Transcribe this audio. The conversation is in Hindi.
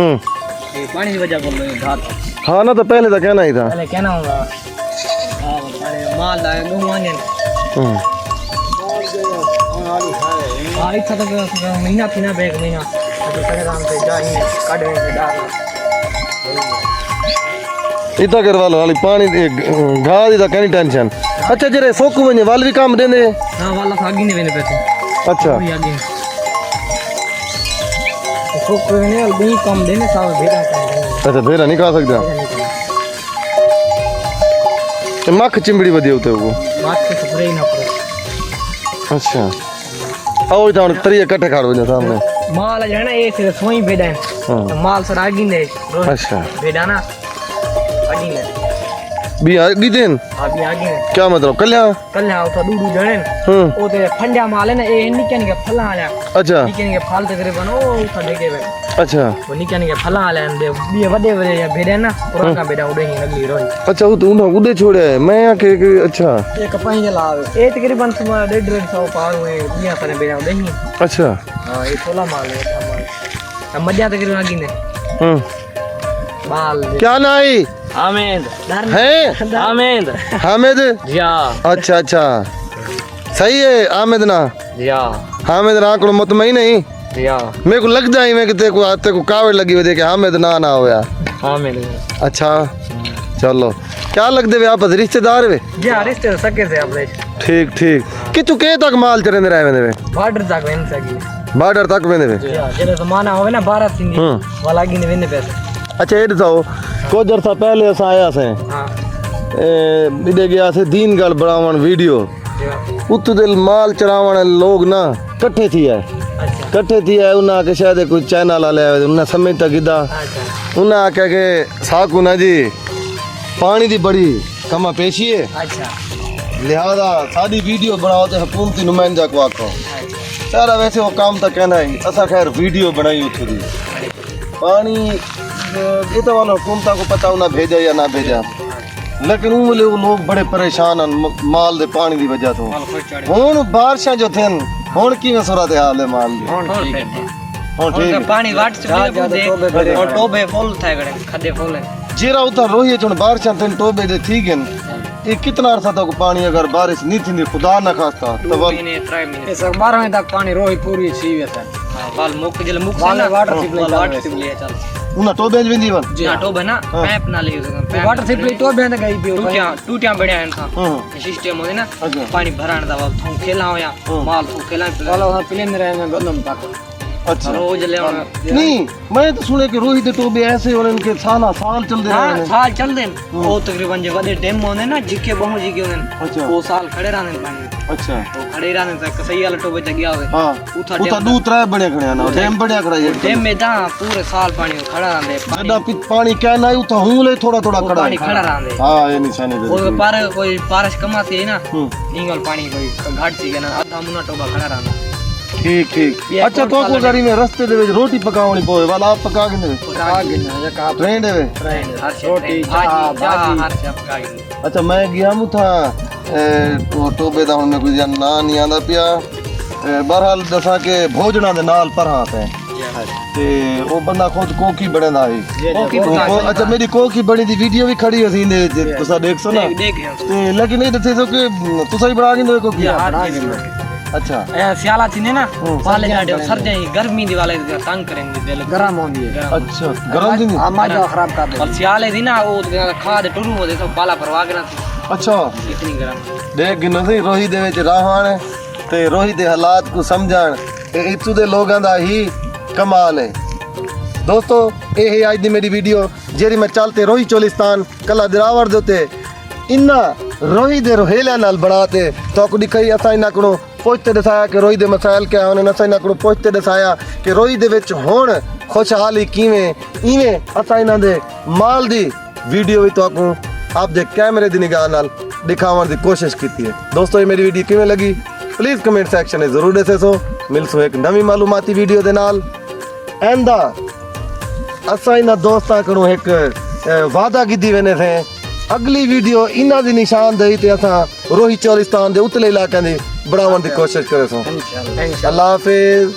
ये पानी की वजह को घाट। हाँ ना, तो पहले तो कहना ही था, पहले कहना होगा। माल लाए नो मांगे। हाँ इतना तो महीना थी ना, बैग महीना तो सके काम से जाएंगे काट से डाल इतना करवा लो वाली पानी घास दी तो कहनी टेंशन। अच्छा जरे सोकू वने वाल भी काम देंदे। हाँ वाला आगे नहीं वेने पैसे। अच्छा आगे सोकू वने भी काम देने साव भेड़ा काम देने। अच्छा भेड़ा नहीं खा सकता। तो मख चिंबड़ी बदी होते वो बात के स्प्रे ही ना करो। अच्छा आओ इधर तरिया कट्टे खाड़ बने सामने माल है ना, एक सोई भेड़ा है। माल सर आगे ने। अच्छा भेड़ा ना आगे ने भी आगे दिन। हाँ भी आगे ने क्या मतलब कल्या तो दूर जणे ओ ते फंडा माल है ना, ए निके निके फला आया। अच्छा निके निके फल तकरीबन ओ उठा देके वे। अच्छा वो निके निके फला आले दे बी वडे वडे भेड़ा ना, पुराना भेड़ा उड़े ही लगली रोही। अच्छा वो तो उड़े छोड़े मैं के अच्छा ये कपाई के लावे ए तकरीबन सुमा 150 पार हुए बिया पर भेड़ा उड़े ही। अच्छा हां ये थोला माल है माल अब मध्य तकरीबन आगे ने बाल क्या नाई हामिद है हामिद हामिद जी हां। अच्छा अच्छा सही है हामिद ना जी हां हामिद ना को मुतमईन नहीं जी हां। मेरे को लगता ही मैं कि तेरे को कावड़ लगी हुई देखे हामिद ना ना होया। हामिद अच्छा चलो क्या लगते वे आप रिश्तेदार वे? जी हां रिश्ते सके से अपने। ठीक ठीक कि तू के तक माल चरेंदे रहे वेंदे वे? बॉर्डर तक वेन सकी बॉर्डर तक वेंदे वे? जी हां जेले जमाना होवे ना भारत सिंधी वाला गिने वेने पैसे। अच्छा ये बताओ कुछ अर्सा पहले अस आया से हां इधे गया से दीनगढ़ बनावन वीडियो उत दिल माल चरावण लोग ना इकट्ठे थी है। अच्छा इकट्ठे थी है उन्हें आके शायद कोई चैनल वाले उन्हें समय तक गिदा अच्छा उन्हें आके के साकू ना जी पानी दी बड़ी कमा पेशी है। अच्छा लिहाजा सारी वीडियो बनाओ तो हुकूमती नुमाइंदा को आखो सारा वैसे वो काम तो कहना ही असा खैर वीडियो बनाई उठी दी पानी ये तो वाला हुकूमता को पता ना भेजा या ना भेजा, लेकिन वो लोग बड़े परेशान हैं माल दे पानी की वजह तो। हुन बारिशां जो थे हुन की सूरत हाल है माल दी? हुन ठीक पानी वाट चुके दे और टोबे फुल थे गड़े खड्डे फुल है जेरा उधर रोही चुन बारिशां थे टोबे दे ठीक हैं। ये कितना अरसा तक पानी अगर बारिश नहीं थी खुदा न खास्ता तो महीने 3 महीने इस 12 महीने तक पानी रोही पूरी छी वेता। हां वाल मुक जल मुक से ना वाटर सप्लाई चल उना टोबे वेंदी वन जी हां टोबे ना पाइप ना ले वाटर सप्लाई टोबे ना गई पियो टूटिया बढ़िया है था सिस्टम होने ना पानी भराण दा थू खेला होया माल थू खेला वाला प्लेन रहे में गलम तक। अच्छा रोज ले नहीं मैं तो सुने कि रोही दे टोबे ऐसे और इनके साल चल दे हां साल चल दे वो तकरीबन जे वडे डैम होने ना जिके बहु जी के होने वो साल खड़े रहने पानी। अच्छा वो खड़े रहने तक सही वाला टोबे जगया होवे हां उता दू त्रै बड़े खड़े ना डैम बढ़िया खड़ा है डैम में दा पूरे साल पानी खड़ा रहने बड़ा पानी क्या ना उता हूं ले थोड़ा थोड़ा खड़ा पानी खड़ा रहने। हां ये निशानी दे वो पर कोई बारिश कमाती है ना इंगल पानी कोई घाट सी के ना आधा मुना टोबा खड़ा रहना। ठीक ठीक अच्छा तो को गाड़ी में रास्ते दे रोटी पकावनी पोए वाला आप पका के ने या का ट्रेन दे रोटी भाजी हर सब पका के। अच्छा मैं गया मु था टोबे दा हुन कोई ना नहीं आंदा पिया बहरहाल दसा के भोजना दे नाल पर हाथ है ते ओ बंदा खुद कोकी बड़ेंदा है कोकी। अच्छा मेरी कोकी बड़ी दी वीडियो भी खड़ी होसी ने तुसा देख सो ना ते लेकिन नहीं दसे सो के तुसा ही बना के दे कोकी। अच्छा सियाला थी ने ना पाले जाडे सर जाई गर्मी दी वाले तंग करेंगे दिल गरम होंदी है। अच्छा गरम दी माजा खराब कर दे और सियाले दी ना वो खाद टुरू हो दे तो पाला परवाह करा। अच्छा इतनी गरम देख गिनो सी रोही दे विच रहण ते रोही दे हालात को समझण ते इत्थू दे लोगां दा ही कमाल है। दोस्तों ये है आज दी मेरी वीडियो जेरी मैं चलते रोही चोलिस्तान कला दिरावर देते इन्ना रोही दे रोहेलियां नाल बनाते तो को दिखाई असा इना को पहुंचते दसाया कि रोही दे मसाइल क्या होने नसा इना को पहुंचते दसाया कि रोही दे विच हुण खुशहाली किवें इवें असा इना दे माल दी वीडियो भी तो आप दे कैमरे दी निगाह नाल दिखावन दी कोशिश की है। दोस्तों ये मेरी वीडियो किवें लगी प्लीज कमेंट सेक्शन में जरूर दसे सो मिलसो एक नवी मालूमाती वीडियो दे नाल एंदा असा इना दोस्तां कोलों एक वादा कीती वेने थे अगली वीडियो इना दी निशानदेही ते असा रोही चोलिस्तान दे उतले इलाके दी बढ़ावन दी कोशिश करे सो। अल्लाह हाफिज।